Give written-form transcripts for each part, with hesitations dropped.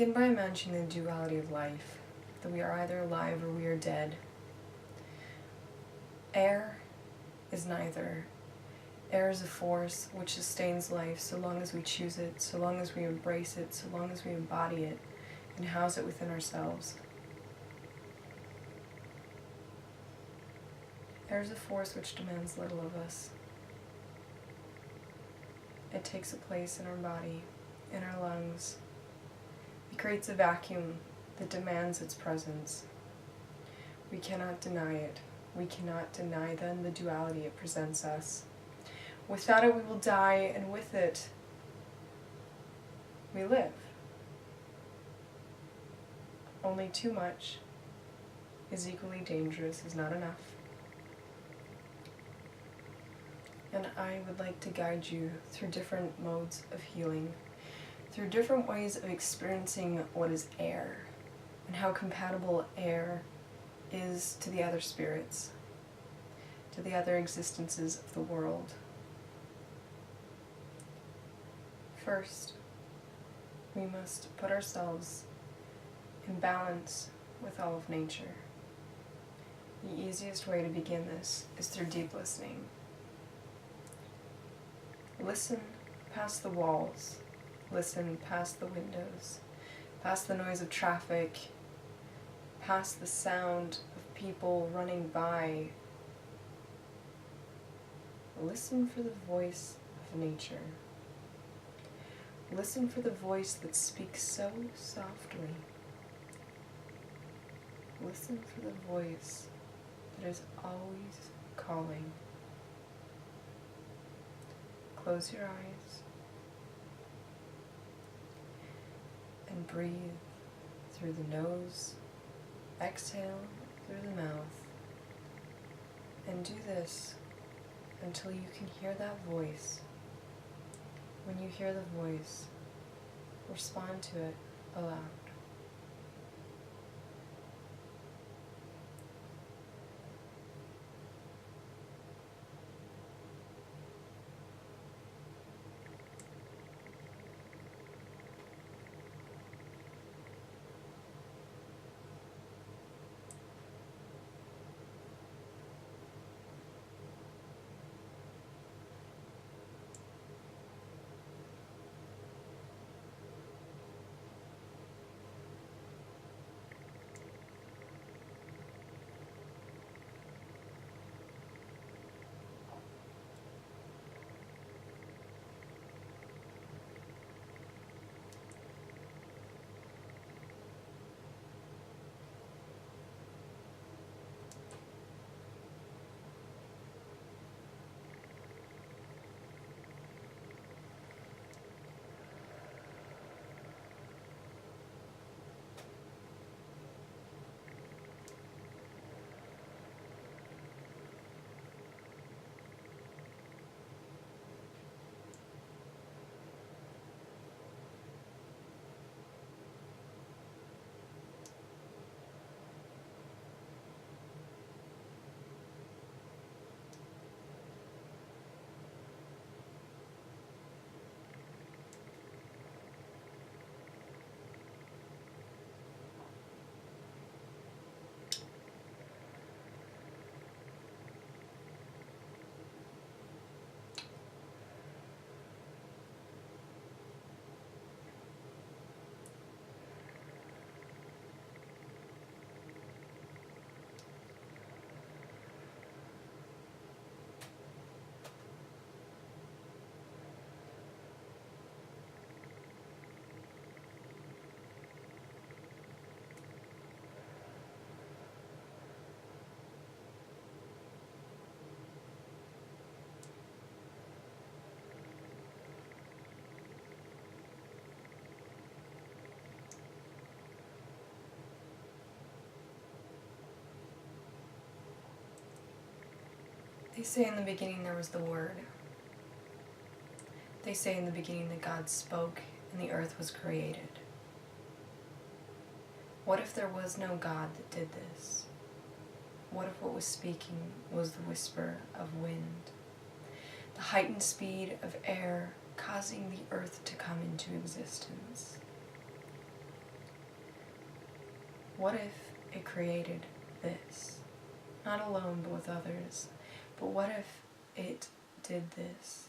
begin by imagining the duality of life, that we are either alive or we are dead. Air is neither. Air is a force which sustains life so long as we choose it, so long as we embrace it, so long as we embody it and house it within ourselves. Air is a force which demands little of us. It takes a place in our body, in our lungs. It creates a vacuum that demands its presence. We cannot deny it. We cannot deny then the duality it presents us. Without it we will die, and with it we live. Only too much is equally dangerous, is not enough. And I would like to guide you through different modes of healing, through different ways of experiencing what is air, and how compatible air is to the other spirits, to the other existences of the world. First, we must put ourselves in balance with all of nature. The easiest way to begin this is through deep listening. Listen past the walls, listen past the windows, past the noise of traffic, past the sound of people running by. Listen for the voice of nature. Listen for the voice that speaks so softly. Listen for the voice that is always calling. Close your eyes and breathe through the nose. Exhale through the mouth. And do this until you can hear that voice. When you hear the voice, respond to it aloud. They say in the beginning there was the Word. They say in the beginning that God spoke and the earth was created. What if there was no God that did this? What if what was speaking was the whisper of wind, the heightened speed of air causing the earth to come into existence? what if it created this? Not alone, but with others. But what if it did this?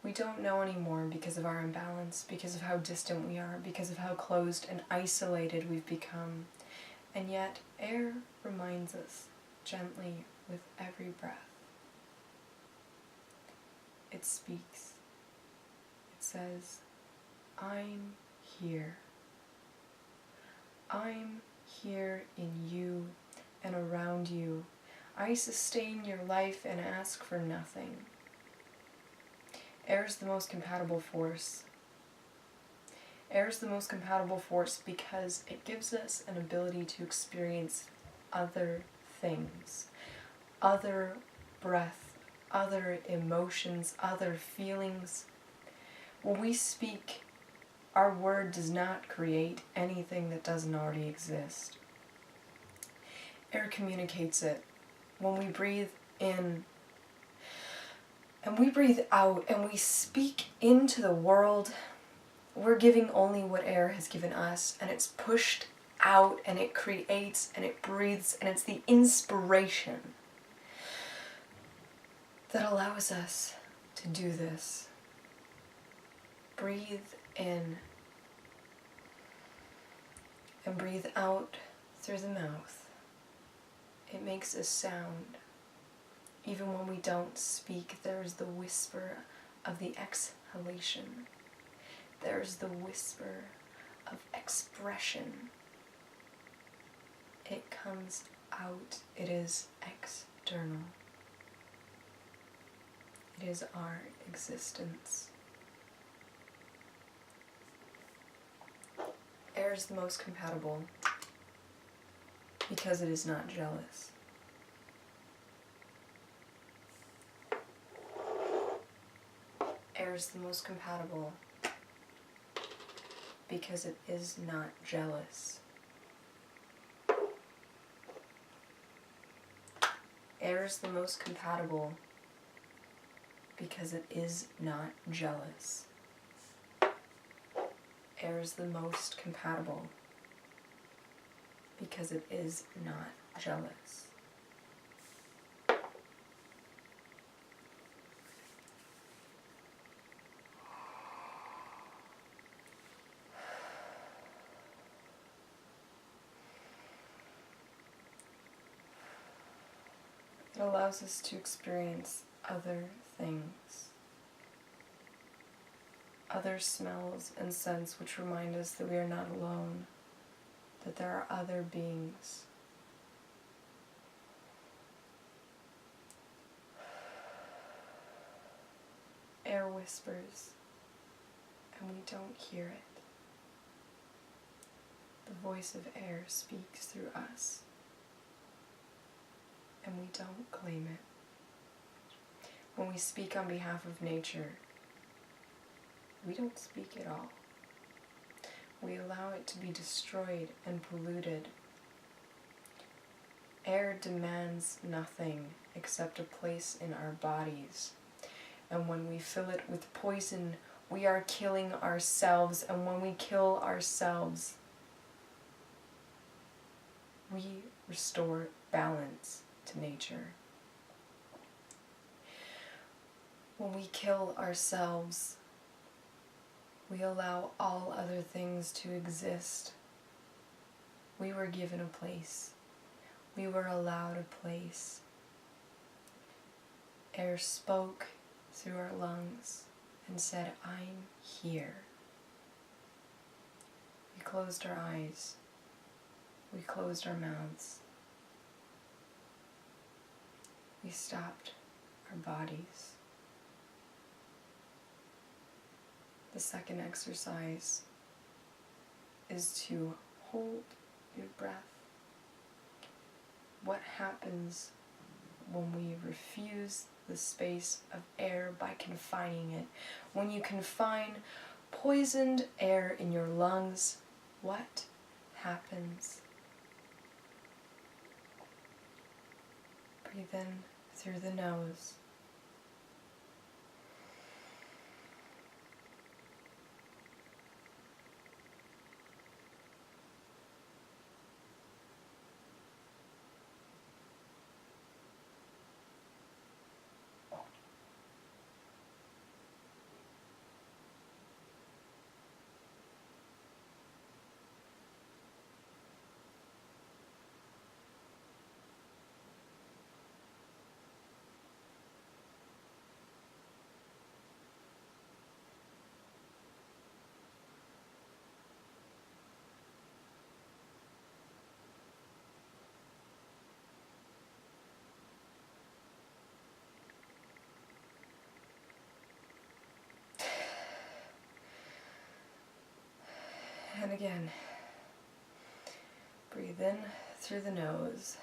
We don't know anymore because of our imbalance, because of how distant we are, because of how closed and isolated we've become. And yet, air reminds us gently with every breath. It speaks. It says, I'm here. I'm here in you and around you. I sustain your life and ask for nothing. Air is the most compatible force. Air is the most compatible force because it gives us an ability to experience other things, other breath, other emotions, other feelings. When we speak, our word does not create anything that doesn't already exist. Air communicates it. When we breathe in and we breathe out and we speak into the world, we're giving only what air has given us, and it's pushed out and it creates and it breathes, and it's the inspiration that allows us to do this. Breathe in and breathe out through the mouth. It makes a sound. Even when we don't speak, there is the whisper of the exhalation. There is the whisper of expression. It comes out. It is external. It is our existence. Air is the most compatible because it is not jealous. Air is the most compatible because it is not jealous. Air is the most compatible because it is not jealous. Air is the most compatible because it is not jealous. It allows us to experience other things, other smells and scents which remind us that we are not alone, that there are other beings. Air whispers, and we don't hear it. The voice of air speaks through us, and we don't claim it. When we speak on behalf of nature, we don't speak at all. We allow it to be destroyed and polluted. Air demands nothing except a place in our bodies. And when we fill it with poison, we are killing ourselves. And when we kill ourselves, we restore balance to nature. When we kill ourselves, we allow all other things to exist. We were given a place. We were allowed a place. Air spoke through our lungs and said, I'm here. We closed our eyes. We closed our mouths. We stopped our bodies. The second exercise is to hold your breath. What happens when we refuse the space of air by confining it? When you confine poisoned air in your lungs, what happens? Breathe in through the nose. And again, breathe in through the nose.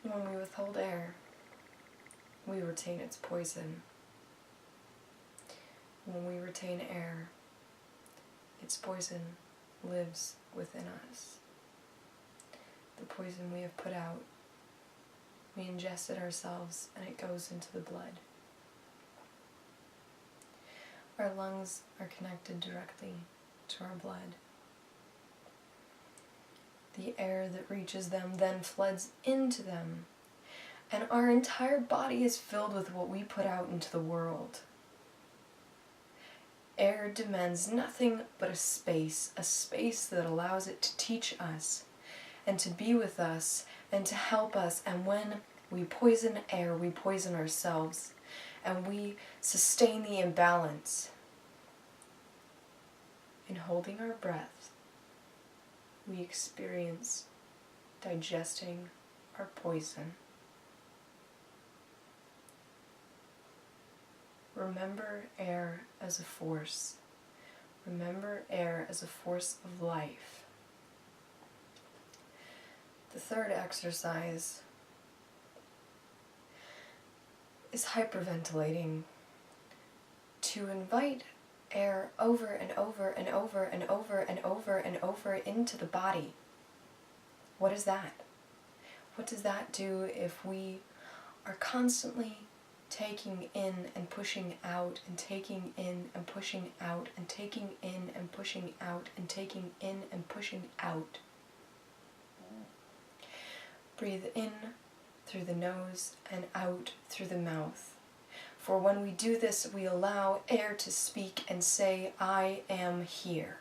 When we withhold air, we retain its poison. When we retain air, its poison lives within us. The poison we have put out, we ingest it ourselves and it goes into the blood. Our lungs are connected directly to our blood. The air that reaches them then floods into them, and our entire body is filled with what we put out into the world. Air demands nothing but a space that allows it to teach us, and to be with us, and to help us. And when we poison air, we poison ourselves, and we sustain the imbalance. In holding our breath, we experience digesting our poison. Remember air as a force. Remember air as a force of life. The third exercise is hyperventilating. To invite air over and over and over and over and over and over into the body. What is that? What does that do if we are constantly taking in and pushing out and taking in and pushing out and taking in and pushing out and taking in and pushing out? Breathe in through the nose and out through the mouth. For when we do this, we allow air to speak and say, I am here.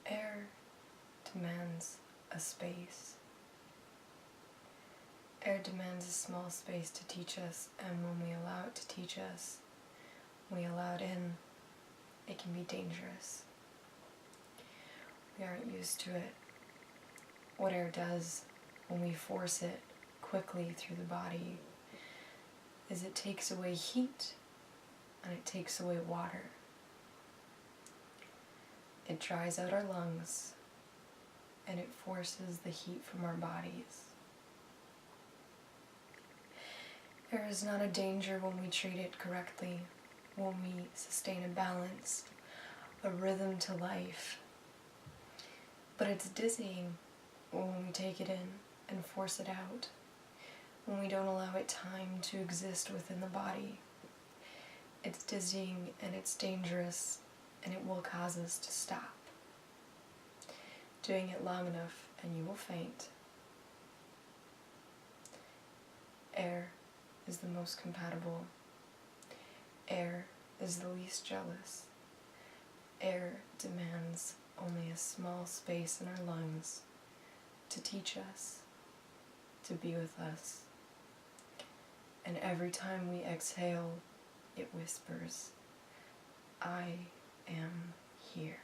Air demands a space. Air demands a small space to teach us, and when we allow it to teach us, when we allow it in, it can be dangerous. We aren't used to it. What air does when we force it quickly through the body is it takes away heat and it takes away water. It dries out our lungs, and it forces the heat from our bodies. Air is not a danger when we treat it correctly, when we sustain a balance, a rhythm to life. But it's dizzying when we take it in and force it out, when we don't allow it time to exist within the body. It's dizzying and it's dangerous, and it will cause us to stop. Doing it long enough and you will faint. Air is the most compatible. Air is the least jealous. Air demands only a small space in our lungs to teach us, to be with us. And every time we exhale, it whispers, I am here.